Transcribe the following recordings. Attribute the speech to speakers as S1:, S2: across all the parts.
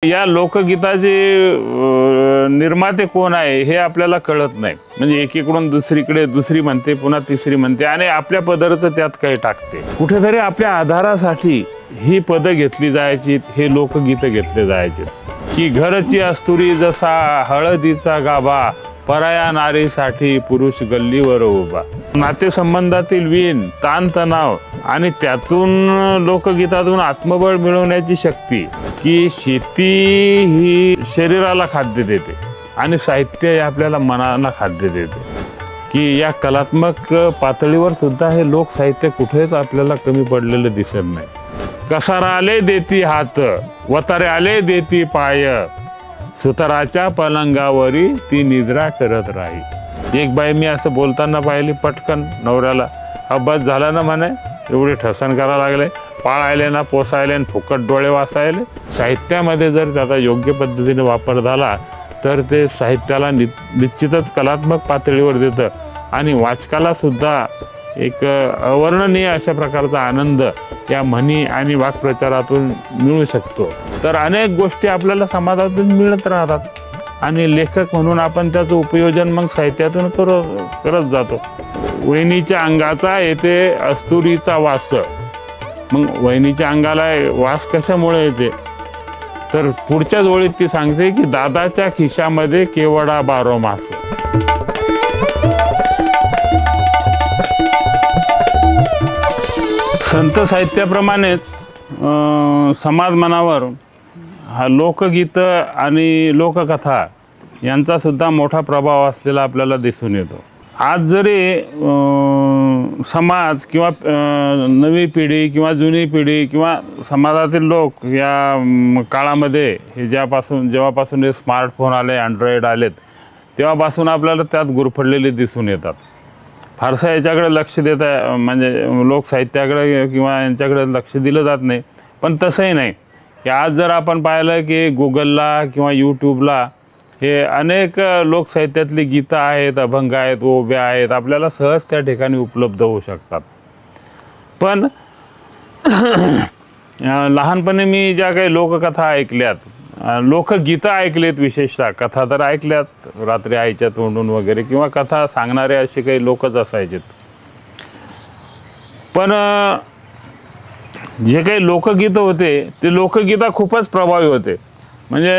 S1: या लोकगीताचे निर्माते कोण आहे हे आपल्याला कळत नाही। म्हणजे एकीकडून दुसरीकडे दुसरी म्हणते, पुन्हा तिसरी म्हणते आणि आपल्या पदराचं त्यात काही टाकते। कुठेतरी आपल्या आधारासाठी ही पद घेतली जायची, हे लोकगीत घेतले जायचे की घरची अस्तुरी जसा हळदीचा गाभा, पराया नारीसाठी पुरुष गल्लीवर उभा। नातेसंबंधातील वीण, ताणतणाव आणि त्यातून लोकगीतातून आत्मबळ मिळवण्याची शक्ती की शेती ही शरीराला खाद्य देते आणि साहित्य हे आपल्याला मनाला खाद्य देते की या कलात्मक पातळीवर सुद्धा हे लोकसाहित्य कुठेच आपल्याला कमी पडलेलं दिसत नाही। कसारा आले देती हात, वतारे आले देती पाय, सुताराच्या पलंगावरी ती निद्रा करत राही। एक बाई मी असं बोलताना पाहिली, पटकन नवऱ्याला अभ्यास झाला ना म्हणे, एवढे ठसन करायला लागले, पाळायले ना पोसायले आणि फुकट डोळे वाचायले। साहित्यामध्ये जर त्याचा योग्य पद्धतीने वापर झाला तर ते साहित्याला निश्चितच कलात्मक पातळीवर देतं आणि वाचकाला सुद्धा एक अवर्णनीय अशा प्रकारचा आनंद या म्हणी आणि वाक्प्रचारातून मिळू शकतो। तर अनेक गोष्टी आपल्याला समाजातून मिळत राहतात आणि लेखक म्हणून आपण त्याचं उपयोजन मग साहित्यातून करत जातो। वहिनीच्या अंगाचा येते अस्तुरीचा वास। मग वहिनीच्या अंगाला वास कशामुळे येते तर पुढच्याच ओळीत ती सांगते की दादाच्या खिशामध्ये केवडा बारो मास। संत साहित्याप्रमाणेच समाज मनावर हा लोकगीत आणि लोककथा यांचा सुद्धा मोठा प्रभाव असलेला आपल्याला दिसून येतो। आज जरी समाज किंवा नवी पिढी किंवा जुनी पिढी किंवा समाजातील लोक या काळामध्ये हे जेव्हापासून हे स्मार्टफोन आले, अँड्रॉइड आलेत, तेव्हापासून आपल्याला त्यात गुरफटलेले दिसून येतात। फारसं याच्याकडे लक्ष देता म्हणजे लोकसाहित्याकडे किंवा यांच्याकडे लक्ष दिलं जात नाही। पण तसंही नाही की आज जर आपण पाहिलं की गुगलला किंवा यूट्यूबला हे अनेक लोकसाहित्यातली गीतं आहेत, अभंग आहेत, ओव्या आहेत, आपल्याला सहज त्या ठिकाणी उपलब्ध होऊ शकतात। पण लहानपणी मी ज्या काही लोककथा ऐकल्यात, लोकगीतं ऐकलेत, विशेषतः कथा तर ऐकल्यात रात्री आईच्या तोंडून वगैरे, किंवा कथा सांगणारे असे काही लोकच असायचे। पण जे काही लोकगीतं होते ते लोकगीतं खूपच प्रभावी होते। म्हणजे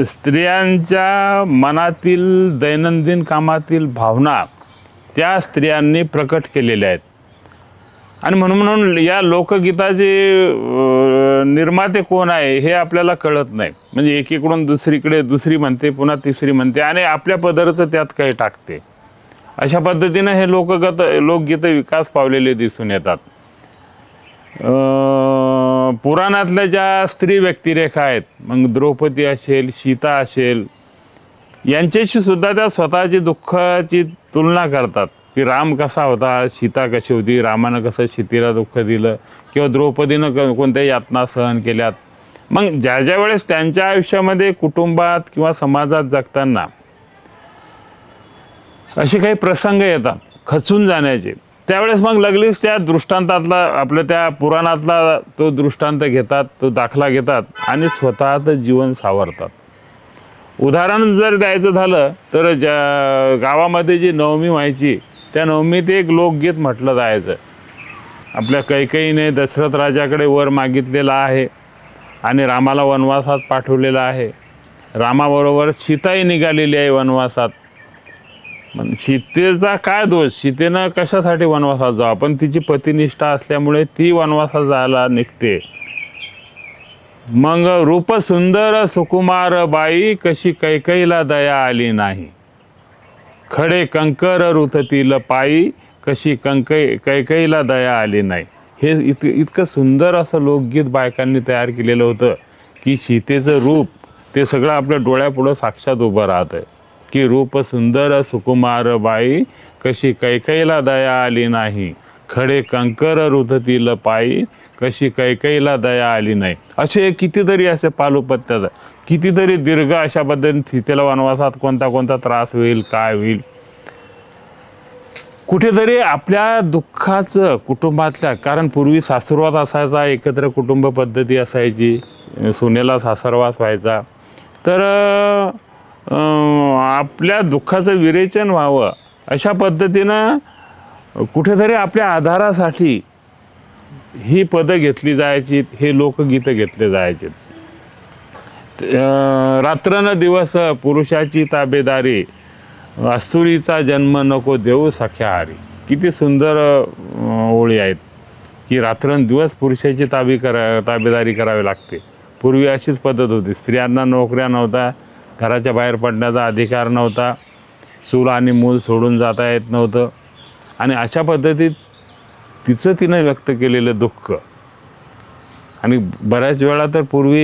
S1: स्त्रियांच्या मनातील दैनंदिन कामातील भावना त्या स्त्रियांनी प्रकट केलेल्या आहेत आणि म्हणून या लोकगीताचे निर्माते कोण आहे हे आपल्याला कळत नाही। म्हणजे एकीकडून दुसरीकडे दुसरी म्हणते, पुन्हा तिसरी म्हणते आणि आपल्या पदराचं त्यात काही टाकते। अशा पद्धतीने हे लोकगीतं विकास पावलेले दिसून येतात। पुराणातल्या ज्या स्त्री व्यक्तिरेखा आहेत, मग द्रौपदी असेल, सीता असेल, यांच्याशी सुद्धा त्या स्वतःची दुःखाची तुलना करतात की राम कसा होता, सीता कशी होती, रामानं कसं सीतेला दुःख दिलं किंवा द्रौपदीनं कोणत्या यातना सहन केल्यात। मग ज्या वेळेस त्यांच्या आयुष्यामध्ये कुटुंबात किंवा समाजात जगताना असे काही प्रसंग येतात खचून जाण्याचे, त्यावेळेस मग लगेच त्या दृष्टांतातला आपल्या त्या पुराणातला तो दृष्टांत घेतात, तो दाखला घेतात आणि स्वतःचं जीवन सावरतात। उदाहरण जर द्यायचं झालं तर गावामध्ये जी नवमी व्हायची त्या नवमीत एक लोकगीत म्हटलं जायचं। आपल्या कैकेयीने दशरथ राजाकडे वर मागितलेला आहे आणि रामाला वनवासात पाठवलेलं आहे। रामाबरोबर सीताही निघालेली आहे वनवासात। पण सीतेचा काय दोष, सीतेनं कशासाठी वनवासात जावं, पण तिची पतिनिष्ठा असल्यामुळे ती वनवासात जायला निघते। मग रूप सुंदर सुकुमार बाई, कशी कैकेयीला दया आली नाही, खडे कंकर रुततील पायी, कशी कैकेयीला दया आली नाही। हे इतकं सुंदर असं लोकगीत बायकांनी तयार केलेलं होतं की सीतेचं रूप ते सगळं आपल्या डोळ्यापुढं साक्षात उभं राहतं की रूप सुंदर सुकुमार बाई, कशी कैकेयीला दया आली नाही, खडे कंकर रुततील पायी, कशी कैकेयीला दया आली नाही। असे कितीतरी असे पालुपत्यात कितीतरी दीर्घ अशा पद्धतीने सीतेला वनवासात कोणता त्रास होईल, काय होईल, कुठेतरी आपल्या दुःखाचं कुटुंबातल्या, कारण पूर्वी सासुरवास असायचा, एकत्र कुटुंब पद्धती असायची, सुनेला सासरवास व्हायचा, तर आपल्या दुःखाचं विरेचन व्हावं अशा पद्धतीनं कुठेतरी आपल्या आधारासाठी ही पदं घेतली जायची, हे लोकगीतं घेतले जायचे. रात्र न दिवस पुरुषाची ताबेदारी, अस्तुरीचा जन्म नको देऊ सख्या हारी. किती सुंदर ओळी आहेत की रात्रंदिवस पुरुषाची ताबेदारी करावी लागते. पूर्वी अशीच पद्धत होती. स्त्रियांना नोकऱ्या नव्हता, घराच्या बाहेर पडण्याचा अधिकार नव्हता, चूल आणि मूल सोडून जाता येत नव्हतं. आणि अशा पद्धतीत तिनं व्यक्त केलेलं दुःख. आणि बऱ्याच वेळा तर पूर्वी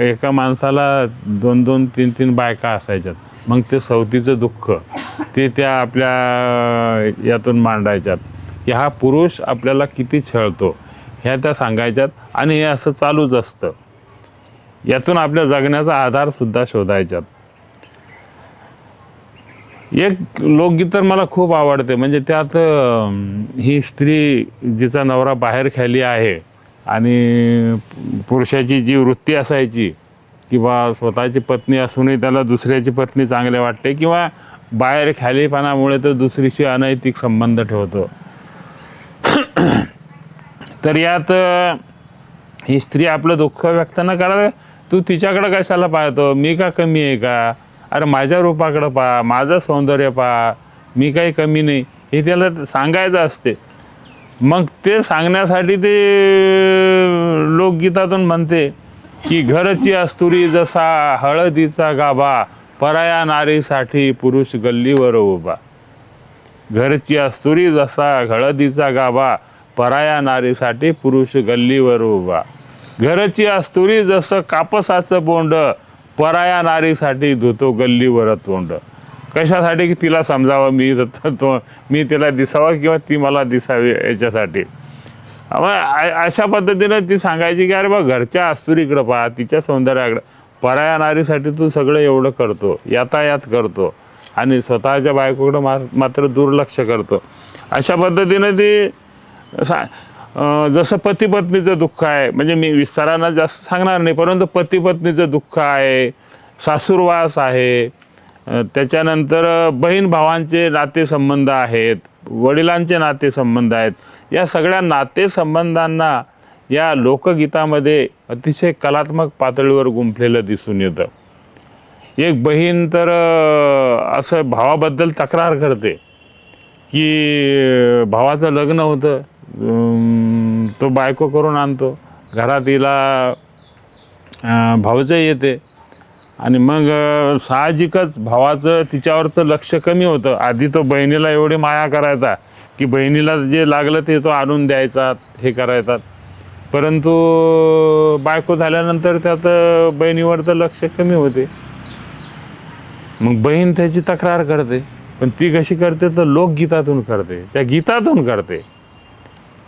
S1: एका माणसाला 2-2, 3-3 बायका असायच्यात. मग ते सवतीचं दुःख ते त्या आपल्या यातून मांडायच्यात की हा पुरुष आपल्याला किती छळतो, ह्या त्या सांगायच्यात. आणि हे असं चालूच असतं. यातून आपल्या जगण्याचा आधारसुद्धा शोधायच्यात. एक लोकगीत तर मला खूप आवडते. म्हणजे त्यात ही स्त्री जिचा नवरा बाहेर खाली आहे आणि पुरुषाची जी वृत्ती असायची किंवा स्वतःची पत्नी असूनही त्याला दुसऱ्याची पत्नी चांगले वाटते, किंवा बाहेर खालीपणामुळे तो दुसरीशी अनैतिक संबंध ठेवतो. तर यात ही स्त्री आपलं दुःख व्यक्त न करा, तू तिच्याकडं कशाला पाहतो, मी का कमी आहे का, अरे माझ्या रूपाकडं पहा, माझं सौंदर्य पहा, मी काही कमी नाही, हे त्याला सांगायचं असते. मग ते सांगण्यासाठी ते लोकगीतातून म्हणते की घरची अस्तुरी जसा हळदीचा गाभा, पराया नारीसाठी पुरुष गल्लीवर उभा. घरची अस्तुरी जसा हळदीचा गाभा, पराया नारीसाठी पुरुष गल्लीवर उभा. घरची अस्तुरी जसं कापसाचं बोंड, पराया नारीसाठी धुतो गल्लीवर तोंड. कशासाठी की तिला समजावं मी तिला दिसावं किंवा ती मला दिसावी याच्यासाठी. अशा पद्धतीनं ती सांगायची की अरे बा घरच्या अस्तुरीकडं पहा, तिच्या सौंदर्याकडं. पराया नारीसाठी तू सगळं एवढं करतो, यातायात करतो आणि स्वतःच्या बायकोकडं मात्र दुर्लक्ष करतो. अशा पद्धतीनं ती जसं पती पत्नीचं दुःख आहे, म्हणजे मी विस्तारानं जास्त सांगणार नाही, परंतु पती पत्नीचं दुःख आहे, सासूरवास आहे, त्याच्यानंतर बहीण भावांचे नातेसंबंध आहेत, वडिलांचे नातेसंबंध आहेत. या सगळ्या नातेसंबंधांना या लोकगीतामध्ये अतिशय कलात्मक पातळीवर गुंफलेलं दिसून येतं. एक बहीण तर असं भावाबद्दल तक्रार करते की भावाचं लग्न होतं, तो बायको करून आणतो, घरात हिला भाऊचं येते आणि मग साहजिकच भावाचं तिच्यावरचं लक्ष कमी होतं. आधी तो बहिणीला एवढी माया करायचा की बहिणीला जे लागलं ते तो आणून द्यायचा, हे करायचा. परंतु बायको झाल्यानंतर त्यात बहिणीवरचं लक्ष कमी होते. मग बहीण त्याची तक्रार करते, पण ती कशी करते तर लोकगीतातून करते, त्या गीतातून करते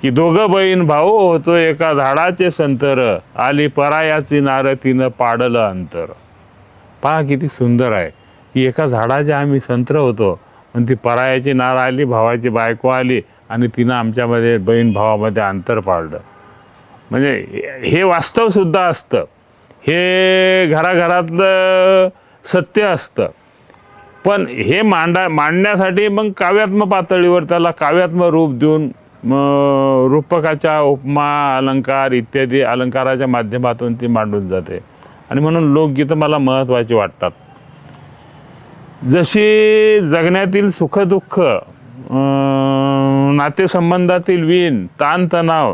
S1: की दोघं बहीण भाऊ होतो एका झाडाचे संतर, आली परायाची नार तिनं पाडलं अंतर. पहा किती सुंदर आहे की एका झाडाचे आम्ही संतर होतो, पण ती परायाची नार आली, भावाची बायको आली आणि तिनं आमच्यामध्ये बहीण भावामध्ये अंतर पाडलं. म्हणजे हे वास्तवसुद्धा असतं, हे घराघरातलं सत्य असतं. पण हे मांडण्यासाठी मग काव्यात्मक पातळीवर त्याला काव्यात्मक रूप देऊन रूपकाच्या उपमा अलंकार इत्यादी अलंकाराच्या माध्यमातून ती मांडून जाते. आणि म्हणून लोकगीतं मला महत्त्वाची वाटतात. जशी जगण्यातील सुखदुःख, नातेसंबंधातील वीण, ताणतणाव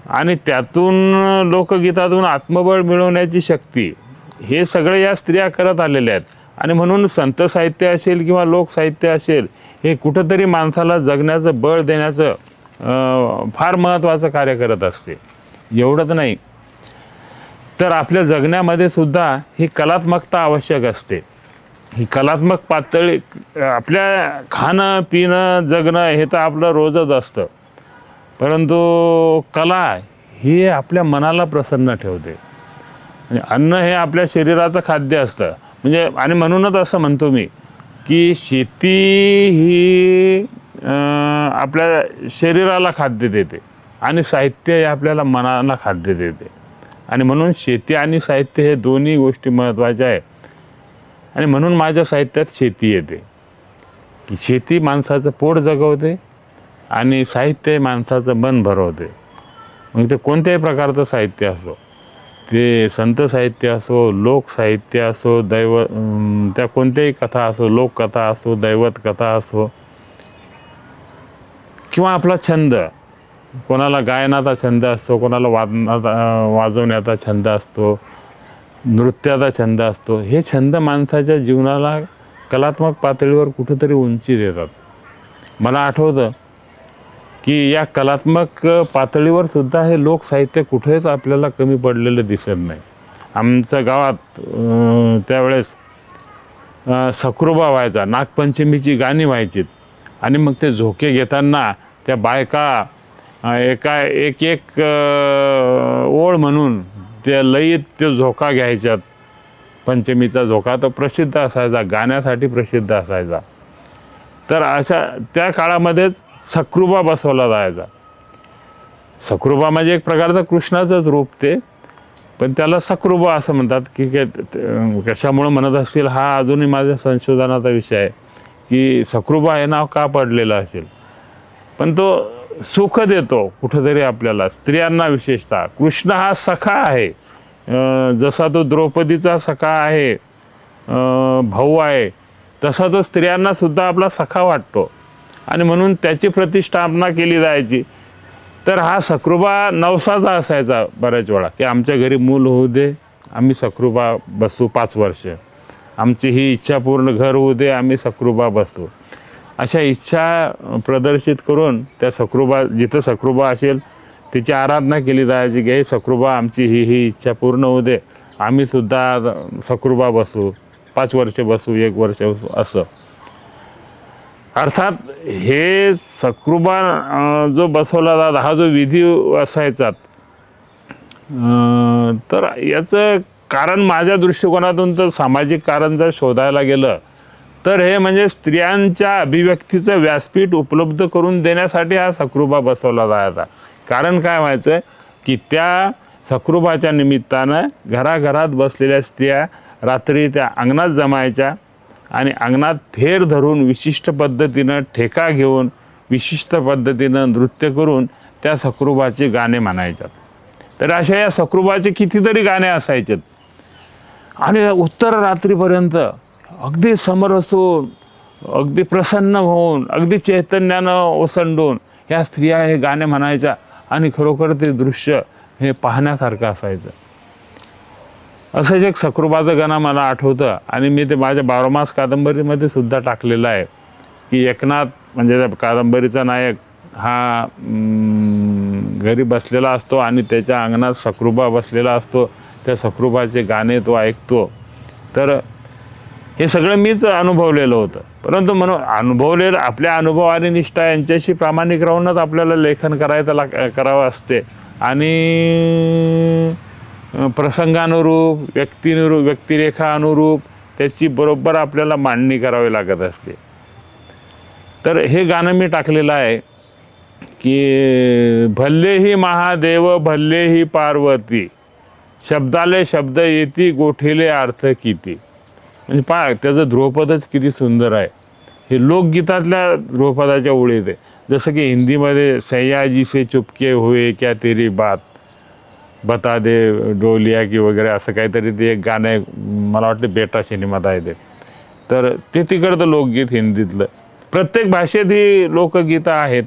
S1: आणि त्यातून लोकगीतातून आत्मबळ मिळवण्याची शक्ती, हे सगळे या स्त्रिया करत आलेल्या आहेत. आणि म्हणून संत साहित्य असेल किंवा लोकसाहित्य असेल, हे कुठंतरी माणसाला जगण्याचं बळ देण्याचं फार महत्त्वाचं कार्य करत असते. एवढंच नाही तर आपल्या जगण्यामध्ये सुद्धा ही कलात्मकता आवश्यक असते. ही कलात्मक पातळी, आपल्या खाणं पिणं जगणं हे तर आपलं रोजच असतं, परंतु कला ही आपल्या मनाला प्रसन्न ठेवते. म्हणजे अन्न हे आपल्या शरीराचं खाद्य असतं. म्हणजे आणि म्हणूनच असं म्हणतो मी की शेती ही आपल्या शरीराला खाद्य देते आणि साहित्य हे आपल्याला मनाला खाद्य देते. आणि म्हणून शेती आणि साहित्य हे दोन्ही गोष्टी महत्त्वाच्या आहे. आणि म्हणून माझ्या साहित्यात शेती येते, की शेती माणसाचं पोट जगवते आणि साहित्य माणसाचं मन भरवते. मग ते कोणत्याही प्रकारचं साहित्य असो, ते संत साहित्य असो, लोकसाहित्य असो, त्या कोणत्याही कथा असो, लोककथा असो, दैवत कथा असो, किंवा आपला छंद, कोणाला गायनाचा छंद असतो, कोणाला वाजवण्याचा छंद असतो, नृत्याचा छंद असतो. हे छंद माणसाच्या जीवनाला कलात्मक पातळीवर कुठेतरी उंची देतात. मला आठवतं की या कलात्मक पातळीवर सुद्धा हे लोकसाहित्य कुठेच आपल्याला कमी पडलेलं दिसत नाही. आमच्या गावात त्यावेळेस सखुरबा व्हायचा, नागपंचमीची गाणी व्हायचीत आणि मग ते झोके घेताना त्या बायका एक ओळ म्हणून त्या लयीत ते झोका घ्यायच्यात. पंचमीचा झोका तो प्रसिद्ध असायचा, गाण्यासाठी प्रसिद्ध असायचा. तर अशा त्या काळामध्येच सखुरबा बसवला जायचा. सखुरबा म्हणजे एक प्रकारचं कृष्णाचंच रूप ते, पण त्याला सखुरबा असं म्हणतात. की कशामुळं म्हणत असतील हा अजूनही माझ्या संशोधनाचा विषय आहे, की सखुरबा हे नाव का पडलेलं असेल. पण तो सुख देतो कुठंतरी आपल्याला, स्त्रियांना विशेषतः. कृष्ण हा सखा आहे, जसा तो द्रौपदीचा सखा आहे, भाऊ आहे, तसा तो स्त्रियांना सुद्धा आपला सखा वाटतो. आणि म्हणून त्याची प्रतिष्ठापना केली जायची. तर हा सखुरबा नवसाचा असायचा बऱ्याच वेळा, की आमच्या घरी मूल होऊ दे, आम्ही सखुरबा बसू 5 वर्ष, आमची ही इच्छा पूर्ण, घर होऊ दे, आम्ही सखुरबा बसू. अशा इच्छा प्रदर्शित करून त्या सखुरबा, जिथं सखुरबा असेल तिची आराधना केली जायची, की हे सखुरबा आमची ही इच्छा पूर्ण होऊ दे, आम्ही सुद्धा सखुरबा बसू, 5 वर्ष बसू, 1 वर्ष बसू, असं. अर्थात हे सखुरबा जो बसवला जात, हा जो विधी असायचा, तर याचं कारण माझ्या दृष्टिकोनातून तर सामाजिक कारण जर शोधायला गेलं तर हे म्हणजे स्त्रियांच्या अभिव्यक्तीचं व्यासपीठ उपलब्ध करून देण्यासाठी हा सखुरबा बसवला जायचा. कारण काय व्हायचं, की त्या सखुरबाच्या निमित्तानं घराघरात बसलेल्या स्त्रिया रात्री त्या अंगणात जमायच्या आणि अंगणात फेर धरून विशिष्ट पद्धतीनं ठेका घेऊन विशिष्ट पद्धतीनं नृत्य करून त्या सखुरबाचे गाणे म्हणायच्यात. तर अशा या सखुरबाचे कितीतरी गाणे असायचे. आणि उत्तर रात्रीपर्यंत अगदी समरसून, अगदी प्रसन्न होऊन, अगदी चैतन्यानं ओसंडून ह्या स्त्रिया हे गाणे म्हणायच्या. आणि खरोखर ते दृश्य हे पाहण्यासारखं असायचं. असंच एक सखुरबाचं गाणं मला आठवतं आणि मी ते माझ्या 12 मास कादंबरीमध्ये सुद्धा टाकलेलं आहे, की एकनाथ म्हणजे त्या कादंबरीचा नायक हा घरी बसलेला असतो आणि त्याच्या अंगणात सखुरबा बसलेला असतो. त्या सखुरबाचे गाणे तो ऐकतो. तर हे सगळं मीच अनुभवलेलं होतं. परंतु म्हणून अनुभवलेलं, आपल्या अनुभव आणि निष्ठा यांच्याशी प्रामाणिक राहूनच आपल्याला लेखन करावं असते. आणि प्रसंगानुरूप, व्यक्तिरेखा अनुरूप त्याची बरोबर आपल्याला मांडणी करावी लागत असते. तर हे गाणं मी टाकलेलं आहे, की भल्लेही महादेव भल्लेही पार्वती, शब्दाले शब्द येती गोठीले अर्थ किती. म्हणजे पहा, त्याचं ध्रुवपदच किती सुंदर आहे. हे लोकगीतातल्या ध्रुवपदाच्या ओळीत आहे. जसं की हिंदीमध्ये सयाजी से चुपके हुए क्या तेरी बात, बता दे डोलिया की वगैरे असं काहीतरी ते एक गाणं आहे. मला वाटतं बेटा सिनेमात आहे ते. तर ते तिकडचं लोकगीत हिंदीतलं. प्रत्येक भाषेत ही लोकगीतं आहेत.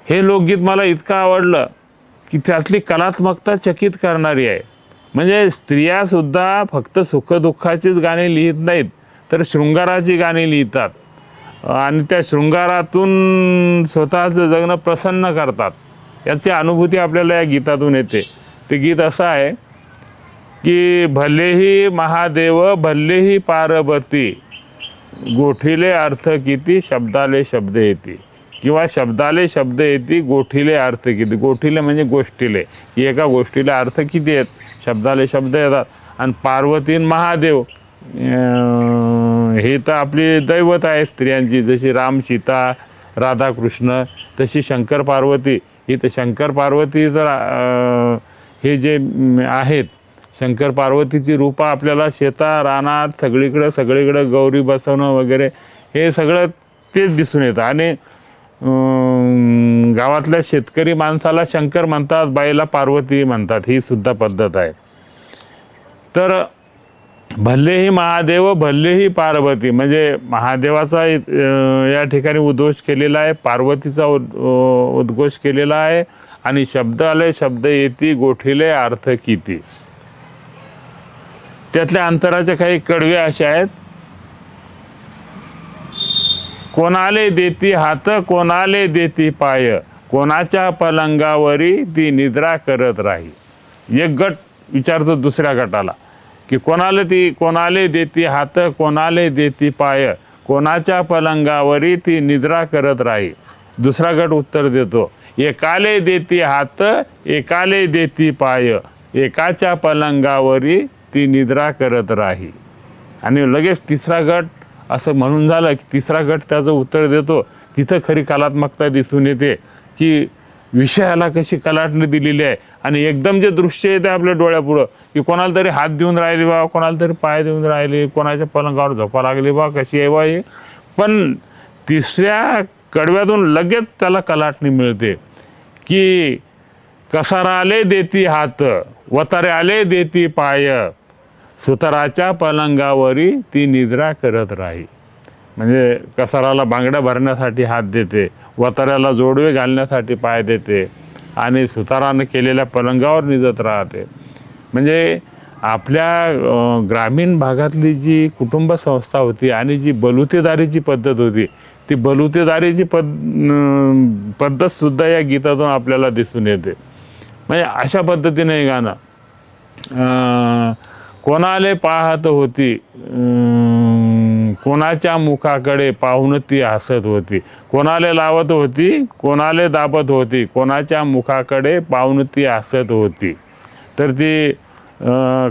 S1: हे लोकगीत मला इतकं आवडलं की त्यातली कलात्मकता चकित करणारी आहे. म्हणजे स्त्रियासुद्धा फक्त सुखदुःखाचीच गाणी लिहित नाहीत, तर शृंगाराची गाणी लिहितात आणि त्या शृंगारातून स्वतःचं जगणं प्रसन्न करतात. याची अनुभूती आपल्याला या गीतातून येते. ते गीत असं आहे की भलेही महादेव भल्लेही पार्वती, गोठीले अर्थ किती शब्दाले शब्द येती. किंवा शब्दाले शब्द येती गोठीले अर्थ किती. गोठीले म्हणजे गोष्टीले, की एका गोष्टीला अर्थ किती आहेत, शब्दाले शब्द येतात. आणि पार्वती महादेव हे तर आपली दैवत आहे स्त्रियांची, जशी राम सीता राधाकृष्ण, तशी शंकर पार्वती. ही तर शंकर पार्वती तर हे जे आहेत शंकर पार्वतीची रूपं आपल्याला शेता रानात सगळीकडे गौरी बसवणं वगैरे हे सगळं तेच दिसून येतं. आणि गावातल्या शेतकरी माणसाला शंकर म्हणतात, बाईला पार्वती म्हणतात, ही सुद्धा पद्धत आहे. तर भल्लेही महादेव भल्लेही पार्वती, म्हणजे महादेवाचा या ठिकाणी उद्घोष केलेला आहे, पार्वतीचा उद्घोष केलेला आहे. आणि शब्द आले शब्द येती गोठिले अर्थ किती. त्यातल्या अंतराचे काही कडवे असे आहेत. कोणाले देती हात कोणाले देती पाय, कोणाच्या पलंगावरी ती निद्रा करत राही. एक गट विचारतो दुसऱ्या गटाला की कोणाले देती हात कोणाले देती पाय, कोणाच्या पलंगावरी ती निद्रा करत राही. दुसरा गट उत्तर देतो, एकाले देती हात एकाले देती पाय, एकाच्या पलंगावरी ती निद्रा करत राही. आणि लगेच तिसरा गट असं म्हणून झालं की तिसरा गट त्याचं उत्तर देतो. तिथं खरी कलात्मकता दिसून येते की विषयाला कशी कलाटणी दिलेली आहे. आणि एकदम जे दृश्य येते आपल्या डोळ्यापुढं की कोणाला तरी हात देऊन राहिली बा, कोणाला तरी पाय देऊन राहिले, कोणाच्या पलंगावर झोपा लागली बा, कशी आहे बा हे. पण तिसऱ्या कडव्यातून लगेच त्याला कलाटणी मिळते की कसाराले देती हात वतारे आले देती पाय, सुताराच्या पलंगावरी ती निद्रा करत राही. म्हणजे कसाराला बांगड्या भरण्यासाठी हात देते, वताऱ्याला जोडवे घालण्यासाठी पाय देते आणि सुतारानं केलेल्या पलंगावर निजत राहते. म्हणजे आपल्या ग्रामीण भागातली जी कुटुंब संस्था होती आणि जी बलुतेदारीची पद्धत होती, ती बलुतेदारीची पद्धतसुद्धा या गीतातून आपल्याला दिसून येते. म्हणजे अशा पद्धतीने हे गाणं, कोणाले पाहत होती कोणाच्या मुखाकडे पाहून ती हसत होती, कोणाले लावत होती कोणाले दाबत होती, कोणाच्या मुखाकडे पाहून ती हसत होती. तर ती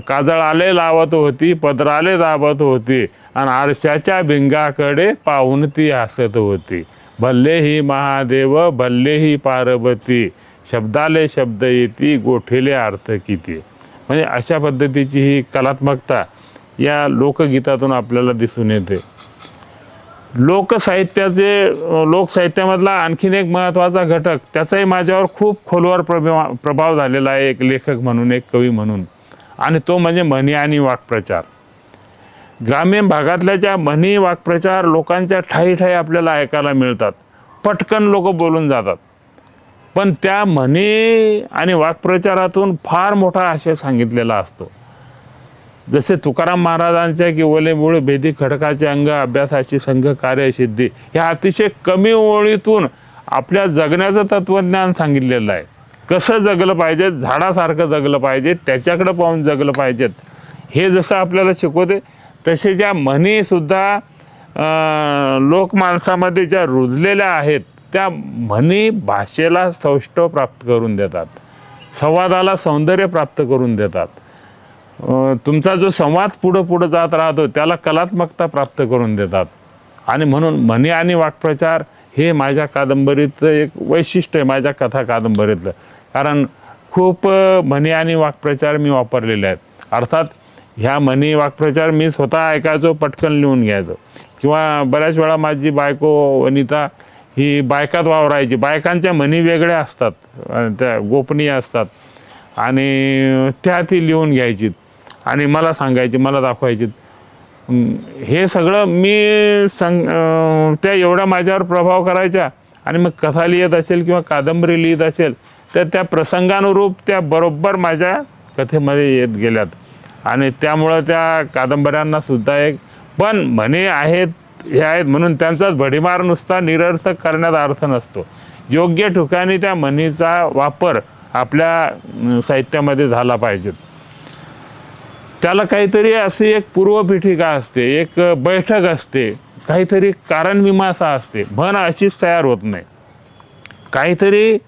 S1: काजळाले लावत होती पदराले दाबत होती आणि आरशाच्या भिंगाकडे पाहून ती हसत होती. भल्लेही महादेव भल्लेही पार्वती, शब्दाले शब्द येती गोठेले अर्थ किती. म्हणजे अशा पद्धतीची ही कलात्मकता या लोकगीतातून आपल्याला दिसून येते. लोकसाहित्यामधला आणखीन एक महत्त्वाचा घटक, त्याचाही माझ्यावर खूप खोलवर प्रभाव झालेला आहे एक लेखक म्हणून, एक कवी म्हणून, आणि तो म्हणजे म्हणी आणि वाक्प्रचार. ग्रामीण भागातल्या ज्या म्हणी वाक्प्रचार लोकांच्या ठायी ठायी आपल्याला ऐकायला मिळतात. पटकन लोक बोलून जातात, पण त्या म्हणी आणि वाक्प्रचारातून फार मोठा आशय सांगितलेला असतो. जसे तुकाराम महाराजांच्या की ओले मूळ भेदी खडकाचे अंग अभ्यासाची संघ कार्यसिद्धी, ह्या अतिशय कमी ओळीतून आपल्या जगण्याचं तत्त्वज्ञान सांगितलेलं आहे. कसं जगलं पाहिजे, झाडासारखं जगलं पाहिजे, त्याच्याकडं पाहून जगलं पाहिजेत, हे जसं आपल्याला शिकवते. तसे ज्या म्हणीसुद्धा लोकमानसामध्ये ज्या रुजलेल्या आहेत, त्या म्हणी भाषेला सौष्ठव प्राप्त करून देतात, संवादाला सौंदर्य प्राप्त करून देतात. तुमचा जो संवाद पुढं जात राहतो त्याला कलात्मकता प्राप्त करून देतात. आणि म्हणून म्हणी आणि वाक्प्रचार हे माझ्या कादंबरीचं एक वैशिष्ट्य आहे, माझ्या कथा कादंबरीतलं. कारण खूप म्हणी आणि वाक्प्रचार मी वापरलेले आहेत. अर्थात ह्या म्हणी वाक्प्रचार मी स्वतः ऐकायचो, पटकन लिहून घ्यायचो. किंवा बऱ्याच वेळा माझी बायको वनिता ही बायकात वावरायची. बायकांच्या म्हणी वेगळ्या असतात, त्या गोपनीय असतात, आणि त्या ती लिहून घ्यायची आणि मला सांगायची, मला दाखवायची. हे सगळं मी त्या एवढ्या माझ्यावर प्रभाव करायच्या. आणि मग कथा लिहित असेल किंवा कादंबरी लिहित असेल तर त्या प्रसंगानुरूप त्या बरोबर माझ्या कथेमध्ये येत गेल्यात. आणि त्यामुळं त्या कादंबऱ्यांनासुद्धा एक पण म्हणी आहेत, हे आहेत म्हणून त्यांचाच भडीमार नुसता निरर्थक करण्यात अर्थ नसतो. योग्य ठिकाणी त्या म्हणीचा वापर आपल्या साहित्यामध्ये झाला पाहिजे. त्याला काहीतरी अशी एक पूर्वपीठिका असते, एक बैठक असते, काहीतरी कारणमीमांसा असते. म्हण अशीच तयार होत नाही, काहीतरी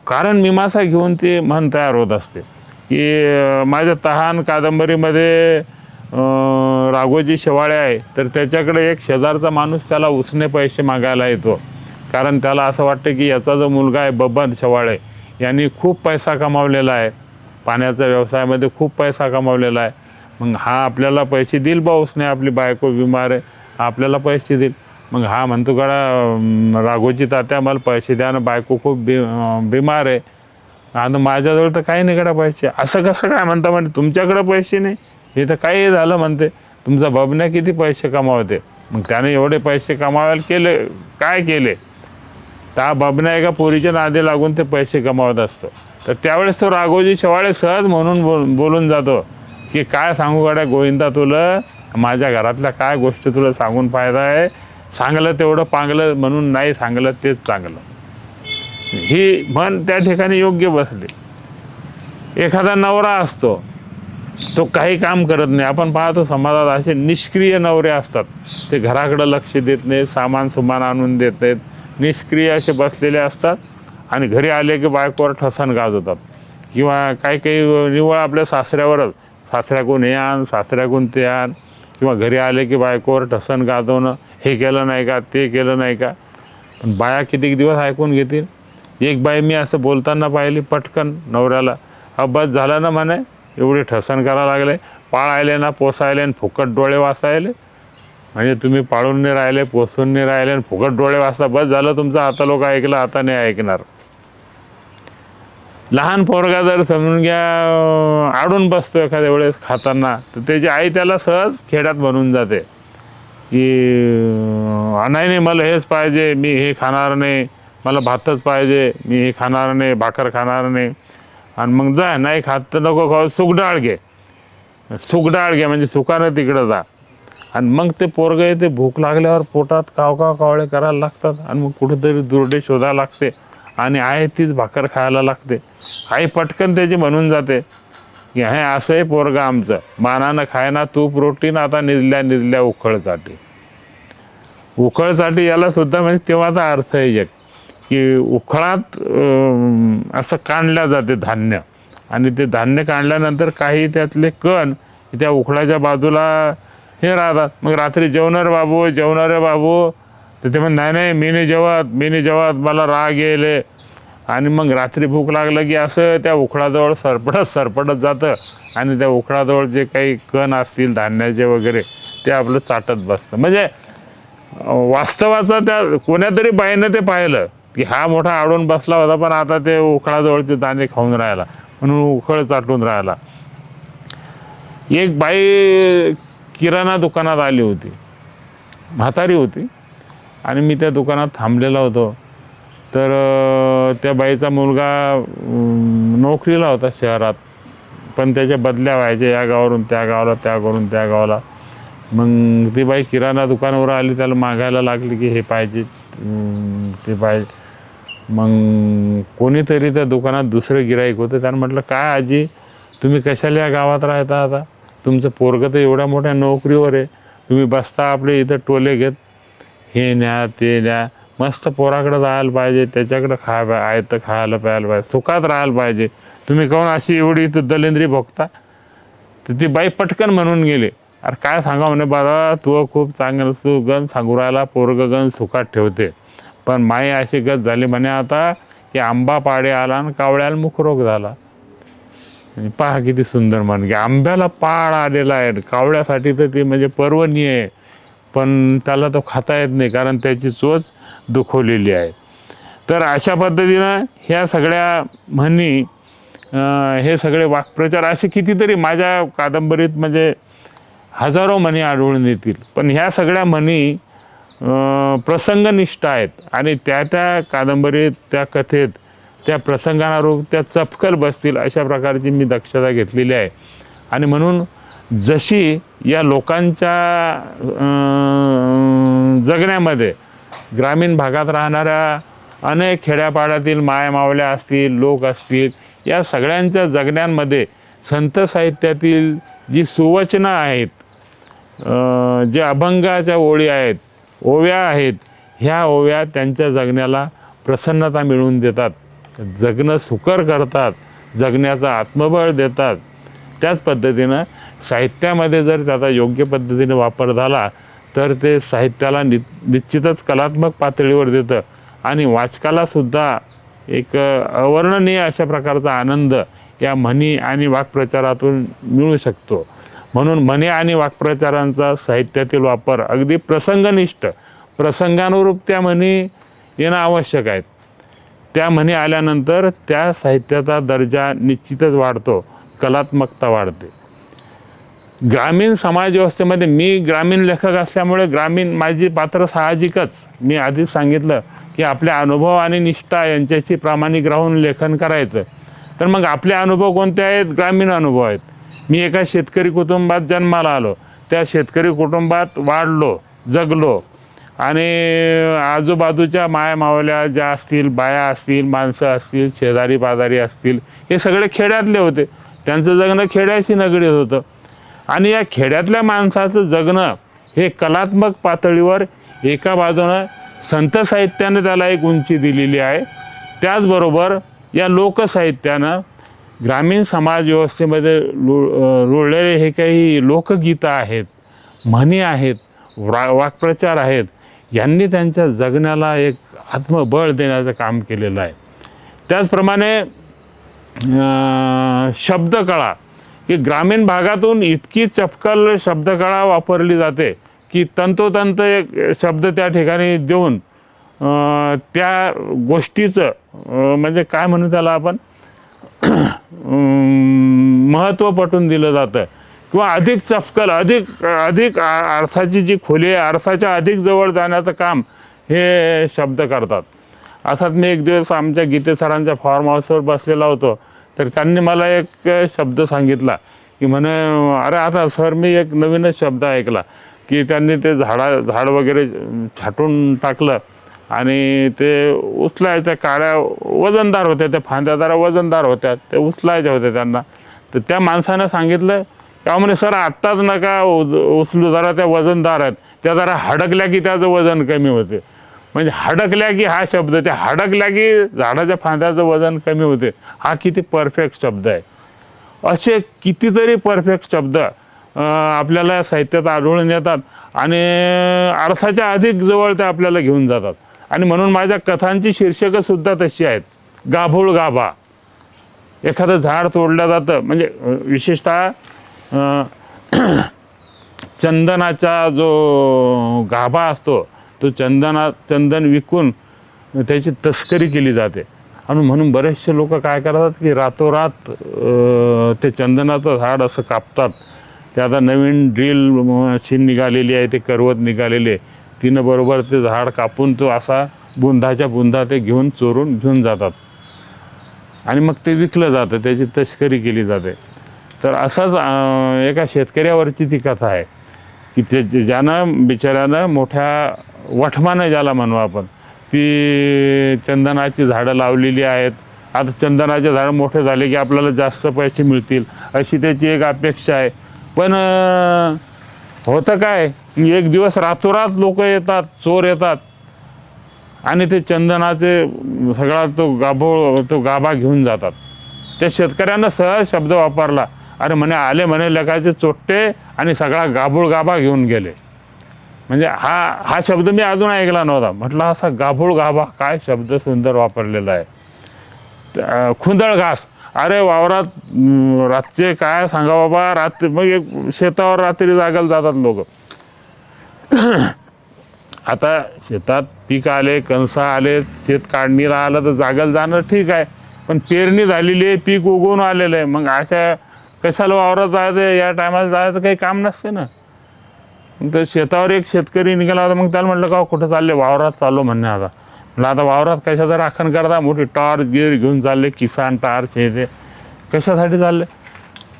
S1: कारणमीमांसा घेऊन ती म्हण तयार होत असते. की माझ्या तहान कादंबरीमध्ये राघोजी शेवाळे आहे, तर त्याच्याकडे एक शेजारचा माणूस त्याला उसने पैसे मागायला येतो, कारण त्याला असं वाटतं की याचा जो मुलगा आहे बबन शेवाळे यांनी खूप पैसा कमावलेला आहे, पाण्याच्या व्यवसायामध्ये खूप पैसा कमावलेला आहे, मग हा आपल्याला पैसे देईल बा, उसने आपली बायको बिमार आहे, आपल्याला पैसे देईल. मग हा म्हणतो गडा राघोजी तात्या मला पैसे द्या ना, बायको खूप बिमार आहे, आता माझ्याजवळ तर काही नाही गडा पैसे. असं कसं काय म्हणता, म्हणजे तुमच्याकडे पैसे नाही, हे तर काही झालं म्हणते, तुमचा बबन्या किती पैसे कमावते. मग त्याने एवढे पैसे कमावायला केले, काय केले, त्या बबन्या एका पोरीच्या नादी लागून ते पैसे कमावत असतो. तर त्यावेळेस तो राघोजी शेवाळे सहज म्हणून बोलून जातो की काय सांगू गड्या गोविंदा तुला, माझ्या घरातल्या काय गोष्टी तुला सांगून फायदा आहे, सांगलं तेवढं पांगलं, म्हणून नाही सांगलं तेच चांगलं. ही म्हण त्या ठिकाणी योग्य बसली. एखादा नवरा असतो, तो काही काम करत नाही. आपण पाहतो समाजात असे निष्क्रिय नवरे असतात, ते घराकडं लक्ष देत नाहीत, सामान सुमान आणून देत नाहीत, निष्क्रिय असे बसलेले असतात आणि घरी आले की बायकोवर ठसन गाजवतात, किंवा काही निव्वळ आपल्या सासऱ्यावरच, सासऱ्याकडून हे आण, सासऱ्याकडून ते आण, किंवा घरी आले की बायकोवर ठसन गाजवणं, हे केलं नाही का, ते केलं नाही का. पण बाया कितीक दिवस ऐकून घेतील. एक बाई मी असं बोलताना पाहिली, पटकन नवऱ्याला, हा बस झालं ना म्हणे, एवढे ठसन करायला लागले, पाळायले ना पोसायले आणि फुकट डोळे वाचायले, म्हणजे तुम्ही पाळून नाही राहिले, पोसून नाही राहिले आणि फुकट डोळे वाचता, बस झालं तुमचं, आता लोक ऐकलं, आता नाही ऐकणार. लहान पोरगा जर समजून घ्या आडून बसतो एखाद्या वेळेस खाताना, तर त्याची आई त्याला सहज खेड्यात बनवून जाते की नाही मला हेच पाहिजे, मी हे खाणार नाही, मला भातच पाहिजे, मी हे खाणार नाही, भाकर खाणार नाही. आणि मग जा, नाही खात तर नको खाऊ, सुकडाळ घे, सुकडाळ घे, म्हणजे सुकानं तिकडं जा. आणि मग ते पोरगं येते, भूक लागल्यावर पोटात कावळे करायला लागतात, आणि मग कुठेतरी दुर्डे शोधायला लागते, आणि आहे तीच भाकर खायला लागते. आई पटकन त्याची म्हणून जाते की हे असं आहे पोरगं आमचं, मानानं खायना तूप रोटी, आता निजल्या उखळसाठी. उखळसाठी याला सुद्धा म्हणजे तेव्हाचा अर्थ आहे एक, की उखळात असं काढल्या जाते धान्य, आणि ते धान्य काढल्यानंतर काही त्यातले कण त्या उखळाच्या बाजूला हे राहतात. मग रात्री जेवणार बाबू, तर ते म्हण नाही मी नाही जेवत, मला राग येईल. आणि मग रात्री भूक लागलं की असं त्या उखळाजवळ सरपटत जातं, आणि त्या उखळाजवळ जे काही कण असतील धान्याचे वगैरे ते आपलं चाटत बसतं. म्हणजे वास्तवाचा त्या कोण्यातरी बाईनं ते पाहिलं की हा मोठा आडून बसला होता, पण आता ते उखळाजवळचे दाणे खाऊन राहिला, म्हणून उखळ चाटून राहिला. एक बाई किराणा दुकानात आली होती, म्हातारी होती, आणि मी त्या दुकानात थांबलेला होतो. तर त्या बाईचा मुलगा नोकरीला होता शहरात, पण त्याच्या बदल्या व्हायच्या, या गावावरून त्या गावाला, त्या गावावरून त्या गावाला. मग ती बाई किराणा दुकानावर आली, त्याला मागायला लागली की हे पाहिजे ते पाहिजे. मग कोणीतरी त्या दुकानात दुसरं गिराईक होतं, त्यानं म्हटलं काय आजी तुम्ही कशाला या गावात राहता, आता तुमचं पोरगं तर एवढ्या मोठ्या नोकरीवर आहे, तुम्ही बसता आपले इथं टोले घेत, हे न्या ते न्या, मस्त पोराकडं राहायला पाहिजे, त्याच्याकडं तर खायला प्यायला पाहिजे, सुखात राहायला पाहिजे, तुम्ही काहून अशी एवढी इथं दलिंद्री भोगता. तर ती बाई पटकन म्हणून गेली, अरे काय सांगा म्हणे बाबा, तू खूप चांगलं, तू गण सांगू राहिला, पोरगं गण सुखात ठेवते, पण माई अशी गत झाली म्हणे आता की आंबा पाडे आला आणि कावळ्याला मुखरोग झाला. पहा किती सुंदर म्हण, की आंब्याला पाड आलेला आहे, कावळ्यासाठी तर ते म्हणजे पर्वणीय आहे, पण त्याला तो खाता येत नाही, कारण त्याची चोच दुखवलेली आहे. तर अशा पद्धतीनं ह्या सगळ्या म्हणी, हे सगळे वाक्प्रचार असे कितीतरी माझ्या कादंबरीत म्हणजे हजारो म्हणी आढळून येतील. पण ह्या सगळ्या म्हणी प्रसंगनिष्ठ आहेत, आणि त्या कादंबरीत, त्या कथेत, त्या प्रसंगानुरूप त्या चपकल बसतील अशा प्रकारची मी दक्षता घेतलेली आहे. आणि म्हणून जशी या लोकांच्या जगण्यामध्ये ग्रामीण भागात राहणाऱ्या अनेक खेड्यापाड्यातील मायमावल्या असतील, लोक असतील, या सगळ्यांच्या जगण्यांमध्ये संत साहित्यातील जी सुवचनं आहेत, जे अभंगाच्या ओळी आहेत, ओव्या आहेत, ह्या ओव्या त्यांच्या जगण्याला प्रसन्नता मिळवून देतात, जगणं सुकर करतात, जगण्याचं आत्मबळ देतात. त्याच पद्धतीनं साहित्यामध्ये जर त्याचा योग्य पद्धतीने वापर झाला तर ते साहित्याला निश्चितच कलात्मक पातळीवर देतं आणि वाचकालासुद्धा एक अवर्णनीय अशा प्रकारचा आनंद या म्हणी आणि वाक्प्रचारातून मिळू शकतो. म्हणून म्हणी आणि वाक्प्रचारांचा साहित्यातील वापर अगदी प्रसंगनिष्ठ, प्रसंगानुरूप त्या म्हणी येणं आवश्यक आहेत. त्या म्हणी आल्यानंतर त्या साहित्याचा दर्जा निश्चितच वाढतो, कलात्मकता वाढते. ग्रामीण समाज व्यवस्थेमध्ये मी ग्रामीण लेखक असल्यामुळे ग्रामीण माझी पात्र साहजिकच, मी आधीच सांगितलं की आपले अनुभव आणि निष्ठा यांच्याशी प्रामाणिक राहून लेखन करायचं. तर मग आपले अनुभव कोणते आहेत? ग्रामीण अनुभव आहेत. मी एका शेतकरी कुटुंबात जन्माला आलो, त्या शेतकरी कुटुंबात वाढलो, जगलो आणि आजूबाजूच्या माया मावल्या ज्या असतील, बाया असतील, माणसं असतील, शेजारी पाजारी असतील, हे सगळे खेड्यातले होते. त्यांचं जगणं खेड्याशी निगडीत होतं आणि या खेड्यातल्या माणसाचं जगणं हे कलात्मक पातळीवर एका बाजूनं संत साहित्याने त्याला एक उंची दिलेली आहे, त्याचबरोबर या लोकसाहित्यानं ग्रामीण समाज व्यवस्थेमध्ये रुळलेले हे काही लोकगीतं आहेत, म्हणी आहेत, वाक्प्रचार आहेत, यांनी त्यांच्या जगण्याला एक आत्मबळ देण्याचं काम केलेलं आहे. त्याचप्रमाणे शब्दकळा, की ग्रामीण भागातून इतकी चपकल शब्दकळा वापरली जाते की तंतोतंत एक शब्द त्या ठिकाणी देऊन त्या गोष्टीचं म्हणजे काय म्हणू त्याला आपण महत्त्व पटवून दिलं जातं किंवा अधिक चपकल, अधिक अर्थाची जी खोली आहे, अर्थाच्या अधिक जवळ जाण्याचं काम हे शब्द करतात. असाच मी एक दिवस आमच्या गीते सरांच्या फार्म हाऊसवर बसलेला होतो, तर त्यांनी मला एक शब्द सांगितला की म्हणे, अरे आता सर मी एक नवीनच शब्द ऐकला की त्यांनी ते झाड वगैरे छाटून टाकलं आणि ते उचलायच्या काड्या वजनदार होत्या, त्या फांद्या जरा वजनदार होत्या, ते उचलायच्या होत्या त्यांना. तर त्या माणसानं सांगितलं का म्हणे सर आत्ताच नका उचलू, जरा त्या वजनदार आहेत, त्या जरा हडकल्या की त्याचं वजन कमी होते. म्हणजे हडकल्या की हा शब्द, त्या हडकल्या की झाडाच्या फांद्याचं वजन कमी होते, हा किती परफेक्ट शब्द आहे. असे कितीतरी परफेक्ट शब्द आपल्याला साहित्यात आढळून येतात आणि अर्थाच्या अधिक जवळ ते आपल्याला घेऊन जातात. आणि म्हणून माझ्या कथांची शीर्षकंसुद्धा तशी आहेत. गाभूळ गाभा, एखादं झाड तोडलं जातं, म्हणजे विशेषतः चंदनाचा जो गाभा असतो तो चंदन विकून त्याची तस्करी केली जाते. आणि म्हणून बरेचसे लोक काय करतात की रातोरात ते चंदनाचं झाड असं कापतात. ते आता नवीन ड्रिल मशीन निघालेली आहे, ते करवत निघालेली आहे, तिनं बरोबर ते झाड कापून तो असा बुंधाच्या बुंधा ते चोरून घेऊन जातात आणि मग ते विकलं जातं, त्याची तस्करी केली जाते. तर असाच एका शेतकऱ्यावरची ती कथा आहे की ते ज्यानं बिचाऱ्यानं मोठ्या वठमानं ज्याला म्हणू आपण, ती चंदनाची झाडं लावलेली आहेत. आता चंदनाचे झाडं मोठे झाले की आपल्याला जास्त पैसे मिळतील अशी त्याची एक अपेक्षा आहे. पण होतं काय की एक दिवस रातोरात लोक येतात, चोर येतात आणि ते चंदनाचे सगळा तो गाभा घेऊन जातात. त्या शेतकऱ्यानं सहज शब्द वापरला, अरे म्हणे आले म्हणे लेकाचे चोट्टे आणि सगळा गाभूळ गाभा घेऊन गेले. म्हणजे हा शब्द मी अजून ऐकला नव्हता. म्हटलं असा गाभूळ गाभा, काय शब्द सुंदर वापरलेला आहे. खुंदळ घास, अरे वावरात रातचे काय सांगा बाबा, रात्री मग शेतावर रात्री जागायला जातात लोक. आता शेतात पीक आले, कणसा आले, शेत काढणीला आलं तर जागायला जाणं ठीक आहे, पण पेरणी झालेली आहे, पीक उगवून आलेलं आहे, मग अशा कशाला वावरात जायचं, या टायमाला जायचं काही काम नसते ना. तर शेतावर एक शेतकरी निघाला होता, मग त्याला म्हटलं का कुठं चालले, वावरात चाललो म्हणणे. आता म्हटलं आता वावरात कशाचं राखण करता, मोठी टॉर्च गिर घेऊन चालले, किसान टार्च हे ते, कशासाठी चालले.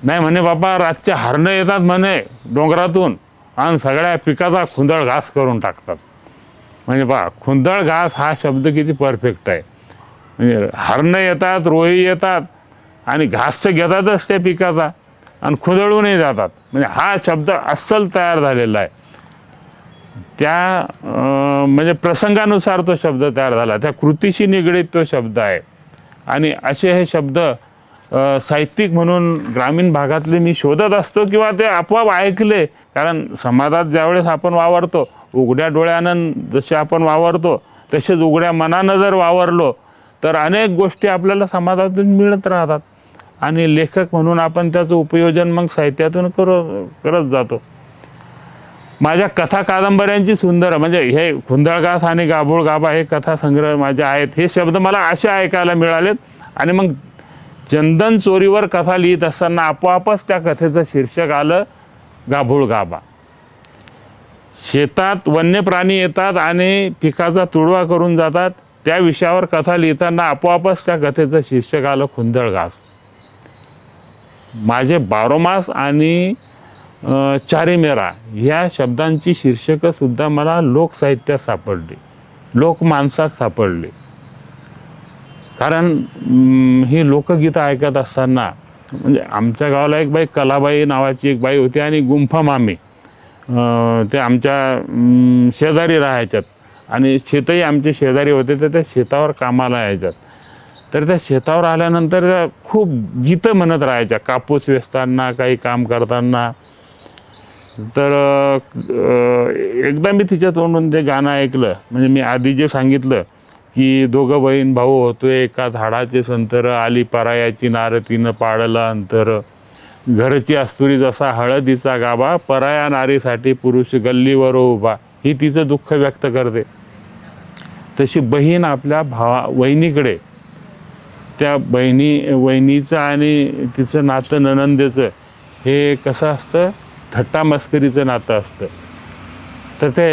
S1: नाही म्हणे बाबा रातचे हरणं येतात म्हणे डोंगरातून आणि सगळ्या पिकाचा खुंदळ घास करून टाकतात. म्हणजे पहा, खुंदळ घास हा शब्द किती परफेक्ट आहे. म्हणजे हरणं येतात, रोही येतात आणि घास तर घेतातच त्या पिकाचा आणि खुंदळूनही जातात. म्हणजे हा शब्द अस्सल तयार झालेला आहे. त्या म्हणजे प्रसंगानुसार तो शब्द तयार झाला, त्या कृतीशी निगडीत तो शब्द आहे. आणि असे हे शब्द साहित्यिक म्हणून ग्रामीण भागातले मी शोधत असतो किंवा ते आपोआप ऐकले. कारण समाजात ज्यावेळेस आपण वावरतो, उघड्या डोळ्यानं जसे आपण वावरतो तसेच उघड्या मनानं जर वावरलो तर अनेक गोष्टी आपल्याला समाजातून मिळत राहतात आणि लेखक म्हणून आपण त्याचं उपयोजन मग साहित्यातून करत जातो. माझ्या कथा कादंबऱ्यांची सुंदर म्हणजे हे खुंदळघास आणि गाभोळ गाभा हे कथासंग्रह माझे आहेत. हे शब्द मला असे ऐकायला मिळालेत आणि मग चंदन चोरीवर कथा लिहित असताना आपोआपच त्या कथेचं शीर्षक आलं गाभोळ गाभा. शेतात वन्य प्राणी येतात आणि पिकाचा तुडवा करून जातात, त्या विषयावर कथा लिहिताना आपोआपच त्या कथेचं शीर्षक आलं खुंदळघास. माझे बारोमास आणि चारी मेरा ह्या शब्दांची शीर्षकंसुद्धा मला लोकसाहित्यात सापडली, लोकमानसात सापडली. कारण ही लोकगीतं ऐकत असताना म्हणजे आमच्या गावाला एक बाई कलाबाई नावाची एक बाई होती आणि गुंफा मामी ते आमच्या शेजारी राहायच्यात आणि शेतही आमचे शेजारी होते, तर त्या शेतावर कामाला यायच्यात. तर त्या शेतावर आल्यानंतर त्या खूप गीतं म्हणत राहायच्या कापूस वेचताना, काही काम करताना. तर एकदा मी तिच्या तोंडून ते गाणं ऐकलं. म्हणजे मी आधी जे सांगितलं की दोघं बहीण भाऊ होतोय एका झाडाचे संतर, आली परायाची नार तिनं पाळलं अंतर, घरची अस्तुरी जसा हळदीचा गाभा, पराया नारीसाठी पुरुष गल्लीवर उभा. ही तिचं दुःख व्यक्त करते. तशी बहीण आपल्या वहिनीकडे, त्या वहिनीचं आणि तिचं नातं नणंदेचं हे कसं असतं, थट्टा मस्करीचं नातं असतं. तर त्या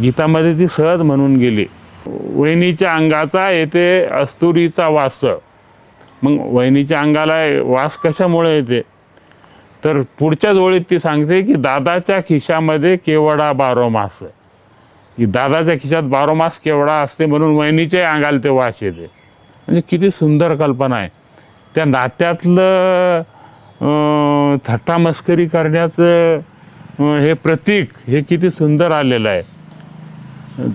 S1: गीतामध्ये ती सहज म्हणून गेली, वहिनीच्या अंगाचा येते अस्तुरीचा वास. मग वहिनीच्या अंगाला वास कशामुळे येते, तर पुढच्याच ओळीत ती सांगते की दादाच्या खिशामध्ये केवडा बारोमास. की दादाच्या खिशात बारोमास केवडा असते म्हणून वहिनीच्या अंगाला ते वास येते. म्हणजे किती सुंदर कल्पना आहे. त्या नात्यातलं थट्टा मस्करी करण्याचं हे प्रतीक हे किती सुंदर आलेलं आहे.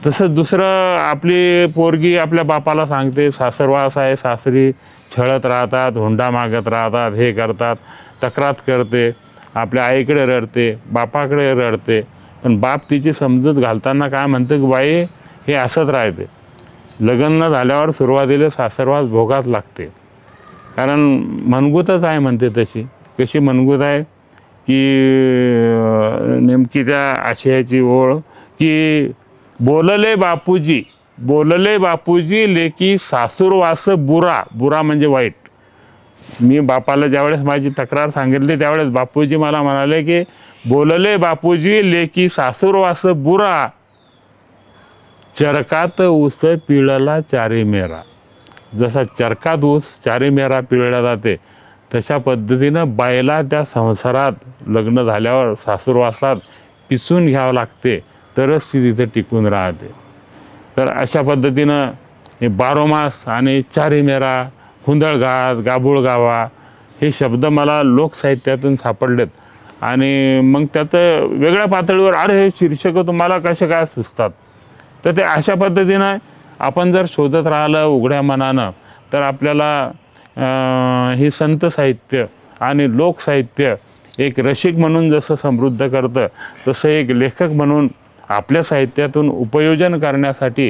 S1: तसंच दुसरं, आपली पोरगी आपल्या बापाला सांगते सासरवास आहे, सासरी छळत राहतात, हुंडा मागत राहतात, हे करतात, तक्रार करते, आपल्या आईकडे रडते, बापाकडे रडते. पण बाप तिची समजूत घालताना काय म्हणतं की बाई हे असंच राहते, लग्न झाल्यावर सुरुवातीला सासरवास भोगाच लागते. कारण मनगूतच आहे म्हणते. तशी कशी मनगूत आहे की नेमकी त्या आशयाची ओळ की बोलले बापूजी लेकी सासूरवास बुरा. बुरा म्हणजे वाईट. मी बापाला ज्यावेळेस माझी तक्रार सांगितली त्यावेळेस बापूजी मला म्हणाले की बोलले बापूजी लेकी सासूरवास बुरा, चरकात ऊस पिळला चारी मेरा. जसा चरकात ऊस चारी मेरा पिळला जाते तशा पद्धतीनं बायला त्या संसारात लग्न झाल्यावर सासूरवासात पिसून घ्यावं लागते, तरच ती तिथे टिकून राहते. तर अशा पद्धतीनं हे बारोमास आणि चारी मेरा, खुंदळघास, गाभोळ गाभा हे शब्द मला लोकसाहित्यातून सापडलेत. आणि मग त्यात वेगळ्या पातळीवर अरे हे शीर्षकं तुम्हाला कसे काय सुचतात. तर ते अशा पद्धतीनं आपण जर शोधत राहिलं उघड्या मनानं तर आपल्याला हे संत साहित्य आणि लोकसाहित्य एक रसिक म्हणून जसं समृद्ध करतं, तसं एक लेखक म्हणून आपल्या साहित्यातून उपयोजन करण्यासाठी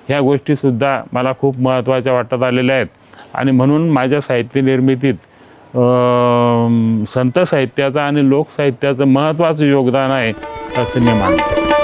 S1: ह्या गोष्टीसुद्धा मला खूप महत्त्वाच्या वाटत आलेल्या आहेत. आणि म्हणून माझ्या साहित्य निर्मितीत संत साहित्याचं आणि लोकसाहित्याचं महत्त्वाचं योगदान आहे असं मी मानतो.